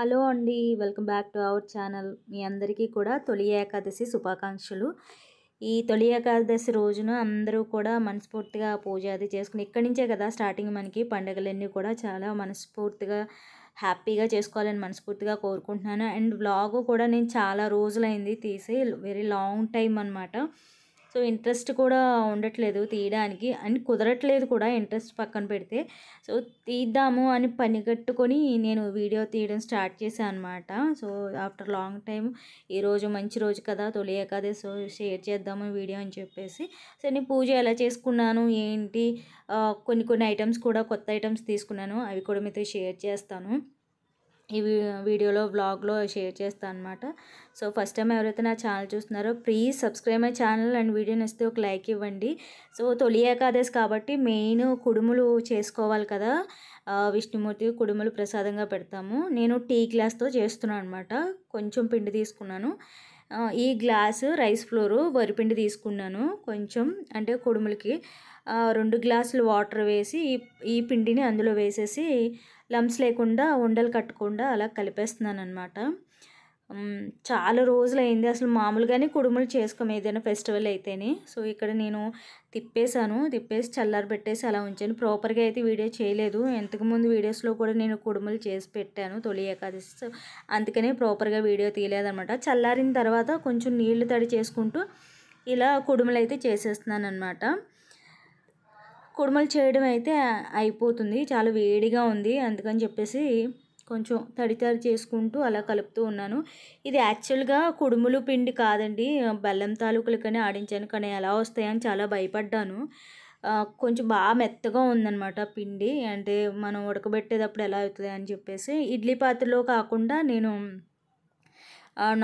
Hello అండి. Welcome back to our channel. మీ అందరికీ కూడా తొలి ఏకాదశి శుభాకాంక్షలు. ఈ తొలి ఏకాదశి రోజున అందరూ కూడా మనస్ఫూర్తిగా పూజ అది చేసుకుని ఇక్కడి నుంచే కదా స్టార్టింగ్ మనకి పండుగలన్నీ కూడా చాలా మనస్ఫూర్తిగా హ్యాపీగా చేసుకోవాలని మనస్ఫూర్తిగా కోరుకుంటున్నాను. అండ్ వ్లాగ్ కూడా నేను చాలా రోజులైంది తీసి వెరీ లాంగ్ టైమ్ అనమాట. సో ఇంట్రెస్ట్ కూడా ఉండట్లేదు తీయడానికి అండ్ కుదరట్లేదు కూడా ఇంట్రెస్ట్ పక్కన పెడితే. సో తీద్దాము అని పనిగట్టుకొని నేను వీడియో తీయడం స్టార్ట్ చేశాను అనమాట. సో ఆఫ్టర్ లాంగ్ టైమ్ ఈరోజు మంచి రోజు కదా తొలి ఏకాదశి, సో షేర్ చేద్దాము వీడియో అని చెప్పేసి. సో నేను పూజ ఎలా చేసుకున్నాను ఏంటి, కొన్ని కొన్ని ఐటమ్స్ కూడా కొత్త ఐటమ్స్ తీసుకున్నాను, అవి కూడా మీతో షేర్ చేస్తాను. ఈ వీడియోలో వ్లాగ్లో షేర్ చేస్తాను అనమాట. సో ఫస్ట్ టైం ఎవరైతే నా ఛానల్ చూస్తున్నారో please subscribe my channel and video నచ్చితే ఒక లైక్ ఇవ్వండి. సో తొలి ఏకాదశి కాబట్టి మెయిన్ కుడుములు చేసుకోవాలి కదా. విష్ణుమూర్తి కుడుములు ప్రసాదంగా పెడతాము. నేను టీ గ్లాస్తో చేస్తున్నాను అనమాట. కొంచెం పిండి తీసుకున్నాను. ఈ గ్లాసు రైస్ ఫ్లోరు వరిపిండి తీసుకున్నాను కొంచెం, అంటే కుడుములకి 2 గ్లాసులు వాటర్ వేసి ఈ పిండిని అందులో వేసేసి లమ్స్ లేకుండా ఉండలు కట్టకుండా అలా కలిపేస్తున్నాను అనమాట. చాలా రోజులైంది అసలు మామూలుగానే కుడుములు చేసుకోము ఏదైనా ఫెస్టివల్ అయితేనే. సో ఇక్కడ నేను తిప్పేసి చల్లారబెట్టేసి అలా ఉంచాను. ప్రాపర్గా అయితే వీడియో చేయలేదు. ఇంతకుముందు వీడియోస్లో కూడా నేను కుడుములు చేసి పెట్టాను తొలి ఏకాదశి. సో అందుకనే ప్రాపర్గా వీడియో తీయలేదనమాట. చల్లారిన తర్వాత కొంచెం నీళ్లు తడి చేసుకుంటూ ఇలా కుడుములు అయితే చేసేస్తున్నాను అనమాట. కుడుములు చేయడం అయితే అయిపోతుంది, చాలా వేడిగా ఉంది అందుకని చెప్పేసి కొంచెం తడి చేసుకుంటూ అలా కలుపుతూ ఉన్నాను. ఇది యాక్చువల్గా కుడుములు పిండి కాదండి, బెల్లం తాలూకులకనే ఆడించాను, కానీ ఎలా వస్తాయని చాలా భయపడ్డాను. కొంచెం బాగా మెత్తగా ఉందన్నమాట పిండి, అంటే మనం ఉడకబెట్టేటప్పుడు ఎలా అవుతుంది అని చెప్పేసి ఇడ్లీ పాత్రలో కాకుండా నేను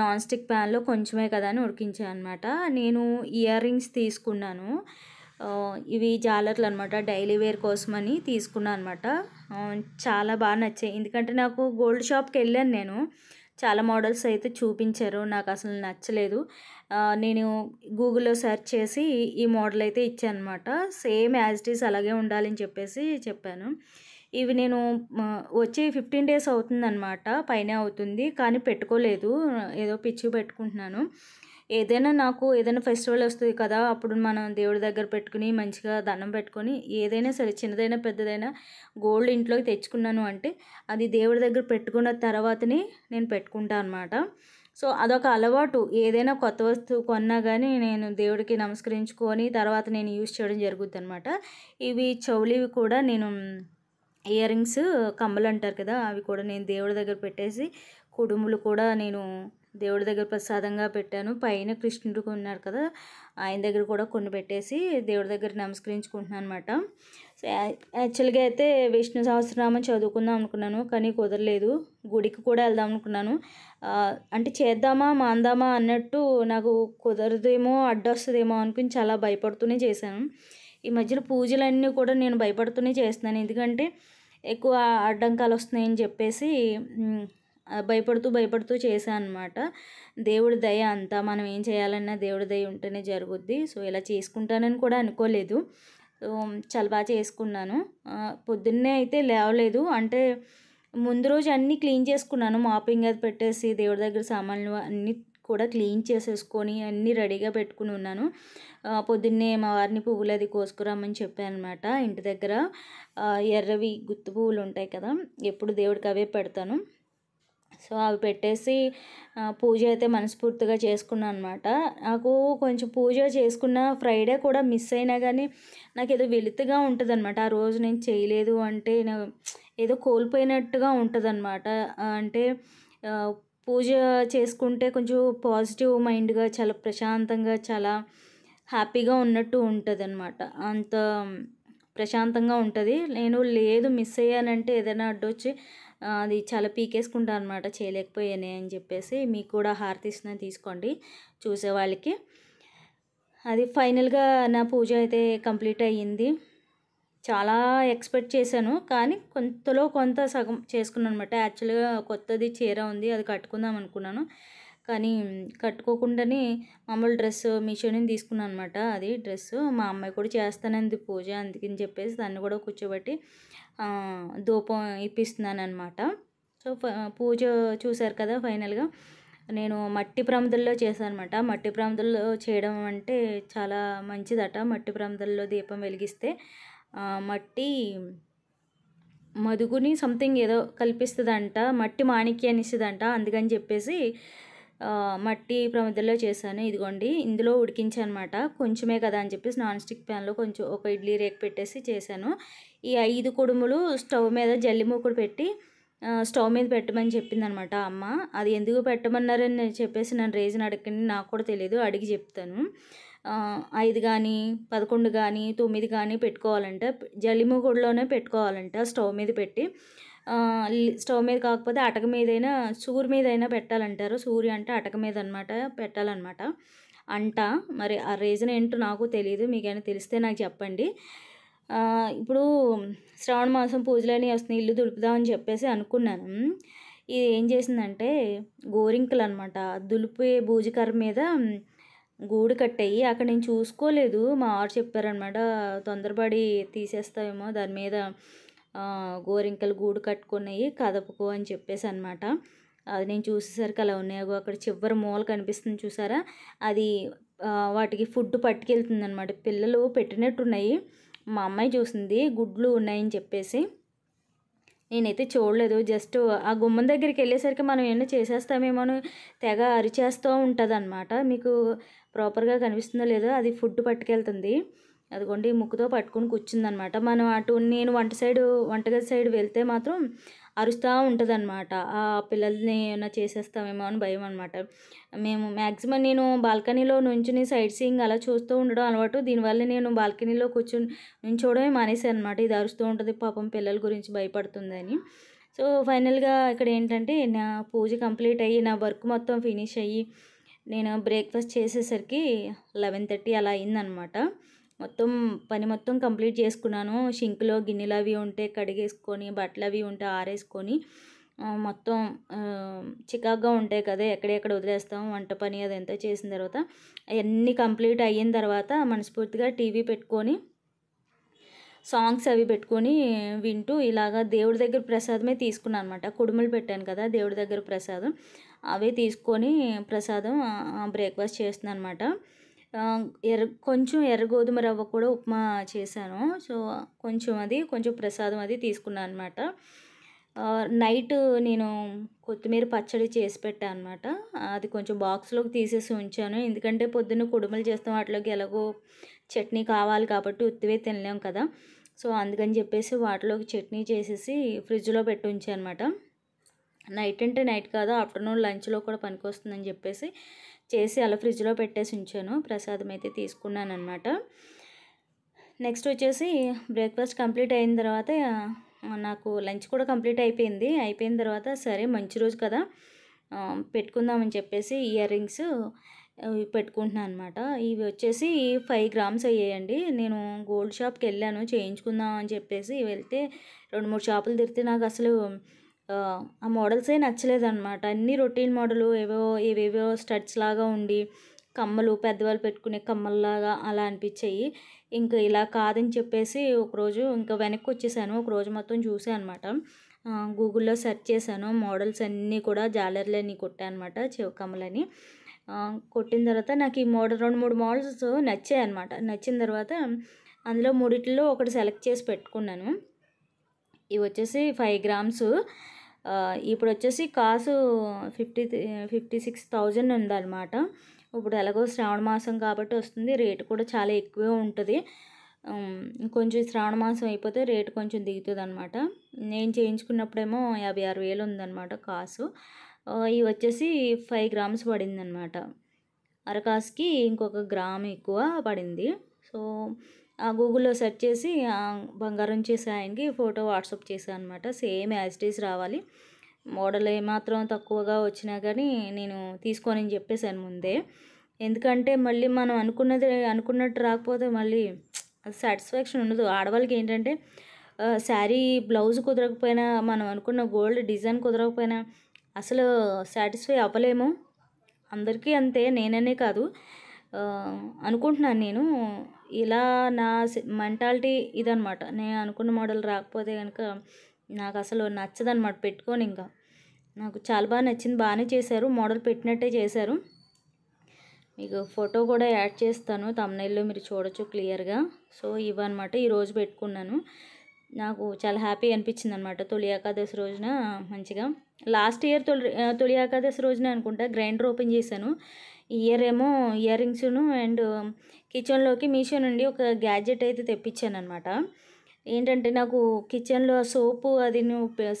నాన్ స్టిక్ ప్యాన్లో కొంచెమే కదా అని ఉడికించాను అనమాట. నేను ఇయర్ రింగ్స్ తీసుకున్నాను. ఇవి జాలర్లు అనమాట, డైలీ వేర్ కోసమని తీసుకున్నాను అనమాట. చాలా బాగా నచ్చాయి, ఎందుకంటే నాకు గోల్డ్ షాప్కి వెళ్ళాను నేను, చాలా మోడల్స్ అయితే చూపించారు, నాకు అసలు నచ్చలేదు. నేను గూగుల్లో సెర్చ్ చేసి ఈ మోడల్ అయితే ఇచ్చాను అనమాట. సేమ్ యాజ్ ఇట్ ఈస్ అలాగే ఉండాలని చెప్పేసి చెప్పాను. ఇవి నేను వచ్చి 15 డేస్ అవుతుందన్నమాట, పైనే అవుతుంది, కానీ పెట్టుకోలేదు, ఏదో పిచ్చి పెట్టుకుంటున్నాను. ఏదైనా ఫెస్టివల్ వస్తుంది కదా, అప్పుడు మనం దేవుడి దగ్గర పెట్టుకుని మంచిగా దండం పెట్టుకొని ఏదైనా సరే చిన్నదైనా పెద్దదైనా గోల్డ్ ఇంట్లోకి తెచ్చుకున్నాను అంటే అది దేవుడి దగ్గర పెట్టుకున్న తర్వాతనే నేను పెట్టుకుంటాను అనమాట. సో అదొక అలవాటు, ఏదైనా కొత్త వస్తువు కొన్నా కానీ నేను దేవుడికి నమస్కరించుకొని తర్వాత నేను యూజ్ చేయడం జరుగుతుంది అనమాట. ఇవి చెవులివి కూడా నేను ఇయర్ రింగ్స్, కమ్మలు అంటారు కదా, అవి కూడా నేను దేవుడి దగ్గర పెట్టేసి కుడుములు కూడా నేను దేవుడి దగ్గర ప్రసాదంగా పెట్టాను. పైన కృష్ణుడు ఉన్నారు కదా, ఆయన దగ్గర కూడా కొన్ని పెట్టేసి దేవుడి దగ్గర నమస్కరించుకుంటున్నాను అనమాట. సో యాక్చువల్గా అయితే విష్ణు సహస్రనామం చదువుకుందాం అనుకున్నాను, కానీ కుదరలేదు. గుడికి కూడా వెళ్దాం అనుకున్నాను, అంటే చేద్దామా మాందామా అన్నట్టు నాకు కుదరదేమో అడ్డొస్తుందేమో అనుకుని చాలా భయపడుతూనే చేశాను. ఈ మధ్యలో పూజలన్నీ కూడా నేను భయపడుతూనే చేస్తున్నాను, ఎందుకంటే ఎక్కువ అడ్డంకాలు వస్తున్నాయని చెప్పేసి భయపడుతూ చేశాను అనమాట. దేవుడి దయ అంతా, మనం ఏం చేయాలన్నా దేవుడి దయ ఉంటేనే జరుగుద్ది. సో ఇలా చేసుకుంటానని కూడా అనుకోలేదు. సో చాలా బాగా చేసుకున్నాను. పొద్దున్నే అయితే లేవలేదు, అంటే ముందు రోజు అన్నీ క్లీన్ చేసుకున్నాను, మాపింగ్ అది పెట్టేసి దేవుడి దగ్గర సామాన్లు అన్నీ కూడా క్లీన్ చేసేసుకొని అన్నీ రెడీగా పెట్టుకుని ఉన్నాను. పొద్దున్నే మా వారిని పువ్వులు అది కోసుకురామని చెప్పాను అనమాట. ఇంటి దగ్గర ఎర్రవి గుత్తి పువ్వులు ఉంటాయి కదా, ఎప్పుడు దేవుడికి అవే పెడతాను. సో అవి పెట్టేసి పూజ అయితే మనస్ఫూర్తిగా చేసుకున్నాను అనమాట. నాకు కొంచెం పూజ చేసుకున్న ఫ్రైడే కూడా మిస్ అయినా కానీ నాకు ఏదో వెలితిగా ఉంటుంది అనమాట. ఆ రోజు నేను చేయలేదు అంటే ఏదో కోల్పోయినట్టుగా ఉంటుంది అనమాట. అంటే పూజ చేసుకుంటే కొంచెం పాజిటివ్ మైండ్గా, చాలా ప్రశాంతంగా, చాలా హ్యాపీగా ఉన్నట్టు ఉంటుంది అనమాట. అంత ప్రశాంతంగా ఉంటుంది. నేను లేదు మిస్ అయ్యానంటే ఏదైనా అడ్డొచ్చి అది చాలా పీకేసుకుంటాను అనమాట, చేయలేకపోయానే అని చెప్పేసి. మీకు కూడా హారతి ఇస్తున్నాను, తీసుకోండి చూసే వాళ్ళకి. అది ఫైనల్గా నా పూజ అయితే కంప్లీట్ అయ్యింది. చాలా ఎక్స్పెక్ట్ చేశాను, కానీ కొంతలో కొంత సగం చేసుకున్నాను అనమాట. యాక్చువల్గా కొత్తది చీర ఉంది, అది కట్టుకుందాం అనుకున్నాను, కానీ కట్టుకోకుండానే మామూలు డ్రెస్ మీషో నుంచి తీసుకున్నాను అనమాట. అది డ్రెస్సు మా అమ్మాయి కూడా చేస్తానంది పూజ, అందుకని చెప్పేసి దాన్ని కూడా కూర్చోబెట్టి ధూపం ఇప్పిస్తున్నాను అనమాట. సో సో పూజ చూశారు కదా ఫైనల్గా. నేను మట్టి ప్రమిదల్లో చేశాను అనమాట. మట్టి ప్రమిదల్లో చేయడం అంటే చాలా మంచిదట. మట్టి ప్రమిదల్లో దీపం వెలిగిస్తే మట్టి మధుగుని సంథింగ్ ఏదో కల్పిస్తుందంట, మట్టి మాణిక్యాన్ని ఇస్తుందంట. అందుకని చెప్పేసి మట్టి ప్రమిదల్లో చేశాను. ఇదిగోండి ఇందులో ఉడికించానమాట. కొంచెమే కదా అని చెప్పేసి నాన్ స్టిక్ ప్యాన్లో కొంచెం ఒక ఇడ్లీ రేకు పెట్టేసి చేశాను. ఈ 5 కుడుములు స్టవ్ మీద జల్లి మూకుడు పెట్టి స్టవ్ మీద పెట్టమని చెప్పిందనమాట అమ్మ. అది ఎందుకు పెట్టమన్నారని చెప్పేసి నన్ను రీజన్ అడగండి, నాకు కూడా తెలియదు, అడిగి చెప్తాను. 5 కానీ 11 కానీ 9 కానీ పెట్టుకోవాలంటే జల్లి మూకుడులోనే పెట్టుకోవాలంట స్టవ్ మీద పెట్టి. స్టవ్ మీద కాకపోతే అటక మీదైనా సూరి మీదైనా పెట్టాలంటారు. సూరి అంటే అటక మీద అనమాట పెట్టాలన్నమాట అంట. మరి ఆ రీజన్ ఏంటో నాకు తెలియదు, మీకైనా తెలిస్తే నాకు చెప్పండి. ఇప్పుడు శ్రావణ మాసం పూజలని వస్తున్నాయి, ఇల్లు దులుపుదామని చెప్పేసి అనుకున్నాను. ఇది ఏం చేసిందంటే గోరింకలు అనమాట దులిపే బూజుకర్ర మీద గూడు కట్టాయి. అక్కడ నేను చూసుకోలేదు, మా వారు చెప్పారనమాట, తొందరపడి తీసేస్తావేమో దాని మీద గోరింకలు గూడు కట్టుకున్నాయి కదపకు అని చెప్పేసి అనమాట. అది నేను చూసేసరికి అలా ఉన్నాయి. అక్కడ చివరి మూల కనిపిస్తుంది చూసారా, అది వాటికి ఫుడ్ పట్టుకెళ్తుంది అనమాట. పిల్లలు పెట్టినట్టున్నాయి, మా అమ్మాయి చూసింది గుడ్లు ఉన్నాయని చెప్పేసి. నేనైతే చూడలేదు, జస్ట్ ఆ గుమ్మం దగ్గరికి వెళ్ళేసరికి మనం ఏమన్నా చేసేస్తామేమో అని తెగ అరిచేస్తూ ఉంటుంది అనమాట. మీకు ప్రాపర్గా కనిపిస్తుందో లేదో, అది ఫుడ్ పట్టుకెళ్తుంది. అదిగోండి ముక్కుతో పట్టుకుని కూర్చుందనమాట. మనం నేను వంటగది సైడ్ వెళ్తే మాత్రం అరుస్తూ ఉంటుంది అనమాట. ఆ పిల్లల్ని ఏమైనా చేసేస్తామేమో అని భయం అనమాట. మ్యాక్సిమం నేను బాల్కనీలో నుంచుని సైట్ సీయింగ్ అలా చూస్తూ ఉండడం అలవాటు. దీనివల్ల నేను బాల్కనీలో నుంచోవడమే మానేసాను అనమాట. ఇది అరుస్తూ ఉంటుంది, పాపం పిల్లల గురించి భయపడుతుందని. సో ఫైనల్గా ఇక్కడ ఏంటంటే నా పూజ కంప్లీట్ అయ్యి నా వర్క్ మొత్తం ఫినిష్ అయ్యి నేను బ్రేక్ఫాస్ట్ చేసేసరికి 11:30 అలా అయిందనమాట. పని మొత్తం కంప్లీట్ చేసుకున్నాను. షింక్లో గిన్నెలు అవి ఉంటే కడిగేసుకొని, బట్టలు అవి ఉంటే ఆరేసుకొని, మొత్తం చికాగ్గా ఉంటాయి కదా, ఎక్కడెక్కడ వదిలేస్తాం వంట పని అదంతా చేసిన తర్వాత అవన్నీ కంప్లీట్ అయిన తర్వాత మనస్ఫూర్తిగా టీవీ పెట్టుకొని సాంగ్స్ అవి పెట్టుకొని వింటూ ఇలాగా దేవుడి దగ్గర ప్రసాదమే తీసుకున్నాను అనమాట. కుడుములు పెట్టాను కదా దేవుడి దగ్గర ప్రసాదం, అవే తీసుకొని ప్రసాదం బ్రేక్ఫాస్ట్ చేస్తున్నాను అనమాట. కొంచెం ఎర్ర గోధుమ రవ్వ కూడా ఉప్మా చేశాను. సో కొంచెం ప్రసాదం అది తీసుకున్నాను అనమాట. నైట్ నేను కొత్తిమీర పచ్చడి చేసి పెట్టాను అనమాట. అది కొంచెం బాక్స్లోకి తీసేసి ఉంచాను, ఎందుకంటే పొద్దున్న కుడుములు చేస్తాం, వాటిలోకి ఎలాగో చట్నీ కావాలి కాబట్టి ఉత్తివే తినలేం కదా. సో అందుకని చెప్పేసి వాటిలోకి చట్నీ చేసేసి ఫ్రిడ్జ్లో పెట్టి ఉంచాను అనమాట. నైట్ అంటే నైట్ కాదు, ఆఫ్టర్నూన్ లంచ్లో కూడా పనికొస్తుందని చెప్పేసి చేసి అలా ఫ్రిడ్జ్లో పెట్టేసి ఉంచాను. ప్రసాదం అయితే తీసుకున్నాను అనమాట. నెక్స్ట్ వచ్చేసి బ్రేక్ఫాస్ట్ కంప్లీట్ అయిన తర్వాత నాకు లంచ్ కూడా కంప్లీట్ అయిపోయింది. అయిపోయిన తర్వాత సరే మంచి రోజు కదా పెట్టుకుందామని చెప్పేసి ఇయర్ రింగ్స్ పెట్టుకుంటున్నాను అనమాట. ఇవి వచ్చేసి 5 గ్రామ్స్ అయ్యాయండి. నేను గోల్డ్ షాప్కి వెళ్ళాను చేయించుకుందాం అని చెప్పేసి వెళ్తే 2-3 షాపులు తిరిగితే నాకు అసలు ఆ మోడల్సే నచ్చలేదన్నమాట. అన్నీ రొటీన్ మోడలు, ఏవేవో స్టడ్స్ లాగా ఉండి, కమ్మలు పెద్దవాళ్ళు పెట్టుకునే కమ్మల్లాగా అలా అనిపించాయి. ఇంకా ఇలా కాదని చెప్పేసి ఒకరోజు ఇంకా వెనక్కి వచ్చేసాను. ఒకరోజు మొత్తం చూసాను అనమాట. గూగుల్లో సెర్చ్ చేశాను, మోడల్స్ అన్నీ కూడా జాలర్లన్నీ కొట్టాను అనమాట, చెవి కమ్మలని. కొట్టిన తర్వాత నాకు ఈ మోడల్ 2-3 మోడల్స్ నచ్చాయి అనమాట. నచ్చిన తర్వాత అందులో 3 ఒకటి సెలెక్ట్ చేసి పెట్టుకున్నాను. ఇవి వచ్చేసి 5 గ్రామ్స్. ఇప్పుడు వచ్చేసి కాసు 56,000 ఉందన్నమాట. ఇప్పుడు ఎలాగో శ్రావణ మాసం కాబట్టి వస్తుంది, రేటు కూడా చాలా ఎక్కువే ఉంటుంది. కొంచెం శ్రావణ మాసం అయిపోతే రేటు కొంచెం దిగుతుంది అనమాట. నేను చేయించుకున్నప్పుడేమో 56,000 ఉందన్నమాట కాసు. ఇవి వచ్చేసి 5 గ్రామ్స్ పడిందనమాట. అరకాసుకి ఇంకొక గ్రామ్ ఎక్కువ పడింది. సో గూగుల్లో సెర్చ్ చేసి బంగారం చేసే ఆయనకి ఫోటో వాట్సాప్ చేశాను అనమాట. సేమ్ యాజ్ ఇట్ ఈజ్ రావాలి, మోడల్ ఏమాత్రం తక్కువగా వచ్చినా కానీ నేను తీసుకోని చెప్పేశాను ముందే. ఎందుకంటే మళ్ళీ మనం అనుకున్నట్టు రాకపోతే మళ్ళీ సాటిస్ఫాక్షన్ ఉండదు. ఆడవాళ్ళకి ఏంటంటే శారీ బ్లౌజ్ కుదరకపోయినా, మనం అనుకున్న గోల్డ్ డిజైన్ కుదరకపోయినా అసలు సాటిస్ఫై అవ్వలేము. అందరికీ అంతే, నేననే కాదు అనుకుంటున్నాను నేను. ఇలా నా మెంటాలిటీ ఇదనమాట. నేను అనుకున్న మోడల్ రాకపోతే కనుక నాకు అసలు నచ్చదనమాట, పెట్టుకొని ఇంకా నాకు చాలా బాగా నచ్చింది. బాగానే చేశారు, మోడల్ పెట్టినట్టే చేశారు. మీకు ఫోటో కూడా యాడ్ చేస్తాను, థంబ్‌నెయిల్‌లో మీరు చూడొచ్చు క్లియర్‌గా. సో ఇవన్నమాట ఈరోజు పెట్టుకున్నాను. నాకు చాలా హ్యాపీ అనిపించింది అనమాట తొలి ఏకాదశి రోజున మంచిగా. లాస్ట్ ఇయర్ తొలి ఏకాదశి రోజున అనుకుంటా గ్రైండర్ ఓపెన్ చేశాను. ఈ ఇయర్ ఏమో ఇయర్ రింగ్స్ను అండ్ కిచెన్లోకి మీషో నుండి ఒక గ్యాడ్జెట్ అయితే తెప్పించాను అనమాట. ఏంటంటే నాకు కిచెన్లో సోపు అది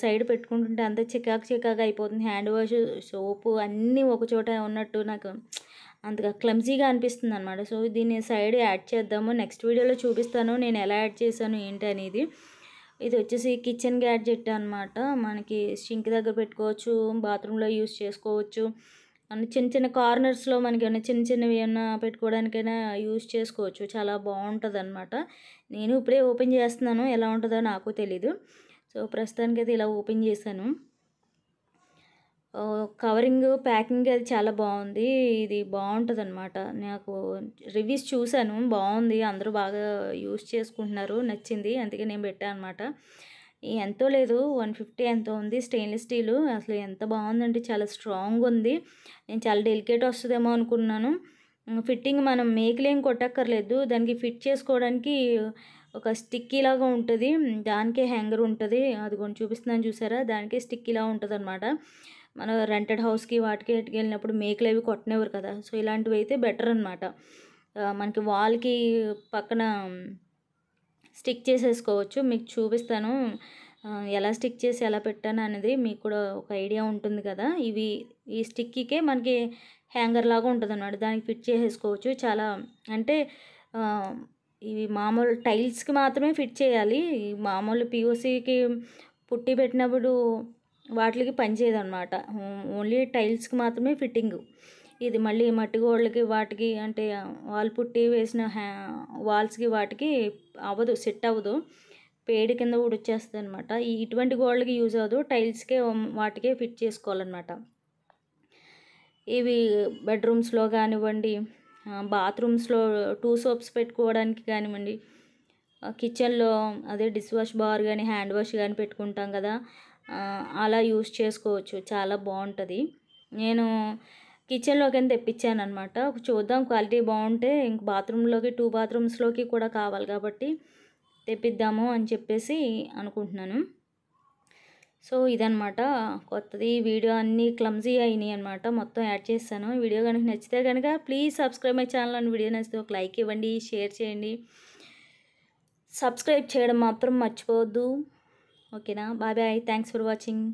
సైడ్ పెట్టుకుంటుంటే అంత చికాకు చికాకు అయిపోతుంది. హ్యాండ్ వాష్, సోపు అన్నీ ఒక చోట ఉన్నట్టు నాకు అంతగా క్లమ్జీగా అనిపిస్తుంది అనమాట. సో దీన్ని సైడ్ యాడ్ చేద్దాము, నెక్స్ట్ వీడియోలో చూపిస్తాను నేను ఎలా యాడ్ చేశాను ఏంటి అనేది. ఇది వచ్చేసి కిచెన్ గ్యాడ్జెట్ అనమాట. మనకి సింక్ దగ్గర పెట్టుకోవచ్చు, బాత్రూంలో యూస్ చేసుకోవచ్చు, అండ్ చిన్న చిన్న కార్నర్స్లో మనకి ఏమైనా చిన్న చిన్నవి ఏమన్నా పెట్టుకోవడానికైనా యూస్ చేసుకోవచ్చు. చాలా బాగుంటుంది అనమాట. నేను ఇప్పుడే ఓపెన్ చేస్తున్నాను, ఎలా ఉంటుందో నాకు తెలీదు. సో ప్రస్తుతానికైతే ఇలా ఓపెన్ చేశాను. కవరింగ్, ప్యాకింగ్ అది చాలా బాగుంది. ఇది బాగుంటుందన్నమాట. నాకు రివ్యూస్ చూశాను, బాగుంది, అందరూ బాగా యూస్ చేసుకుంటున్నారు, నచ్చింది, అందుకే నేను పెట్టాను అనమాట. ఎంతో లేదు 150 ఎంతో ఉంది. స్టెయిన్లెస్ స్టీలు అసలు ఎంత బాగుందంటే చాలా స్ట్రాంగ్ ఉంది. నేను చాలా డెలికేట్ వస్తుందేమో అనుకున్నాను. ఫిట్టింగ్ మనం మేకులేం కొట్టక్కర్లేదు, దానికి ఫిట్ చేసుకోవడానికి ఒక స్టిక్కీ లాగా ఉంటుంది, దానికే హ్యాంగర్ ఉంటుంది. అది కొంచెం చూపిస్తున్నాను చూసారా, దానికే స్టిక్కీలా ఉంటుంది అనమాట. మన రెంటెడ్ హౌస్కి వాటికి వెళ్ళినప్పుడు మేకులు అవి కొట్టనివ్వరు కదా. సో ఇలాంటివి అయితే బెటర్ అనమాట. మనకి వాల్కి పక్కన స్టిక్ చేసేసుకోవచ్చు. మీకు చూపిస్తాను ఎలా స్టిక్ చేసి ఎలా పెట్టాను అనేది, మీకు కూడా ఒక ఐడియా ఉంటుంది కదా. ఈ స్టిక్కీకే మనకి హ్యాంగర్ లాగా ఉంటుంది అన్నమాట, దానికి ఫిట్ చేసేసుకోవచ్చు. చాలా అంటే ఇవి మామూలు టైల్స్కి మాత్రమే ఫిట్ చేయాలి. మామూలు పిఓసికి పుట్టి పెట్టినప్పుడు వాటికి పనిచేయదన్నమాట. ఓన్లీ టైల్స్కి మాత్రమే ఫిట్టింగ్. ఇది మళ్ళీ మట్టి గోడలకి వాటికి అంటే వాల్ పుట్టి వేసిన వాల్స్కి వాటికి అవ్వదు, సెట్ అవ్వదు, పేడి కింద ఊడొచ్చేస్తుంది అనమాట. ఇటువంటి గోడలకి యూజ్ అవ్వదు, టైల్స్కే వాటికే ఫిట్ చేసుకోవాలన్నమాట. ఇవి బెడ్రూమ్స్లో కానివ్వండి, బాత్రూమ్స్లో 2 సోప్స్ పెట్టుకోవడానికి కానివ్వండి, కిచెన్లో అదే డిష్ వాష్ బార్ కానీ హ్యాండ్ వాష్ కానీ పెట్టుకుంటాం కదా, అలా యూస్ చేసుకోవచ్చు. చాలా బాగుంటుంది. నేను కిచెన్లోకి తెప్పించాను అనమాట. చూద్దాం క్వాలిటీ బాగుంటే ఇంక బాత్రూంలోకి 2 బాత్రూమ్స్లోకి కూడా కావాలి కాబట్టి తెప్పిద్దాము అని చెప్పేసి అనుకుంటున్నాను. సో ఇదనమాట కొత్తది. వీడియో అన్నీ క్లమ్జీ అయినాయి అనమాట, మొత్తం యాడ్ చేశాను. వీడియో కనుక నచ్చితే కనుక ప్లీజ్ సబ్స్క్రైబ్ మై ఛానల్. అని వీడియో నచ్చితే ఒక లైక్ ఇవ్వండి, షేర్ చేయండి, సబ్స్క్రైబ్ చేయడం మాత్రం మర్చిపోవద్దు. ఓకేనా, bye bye, thanks for watching.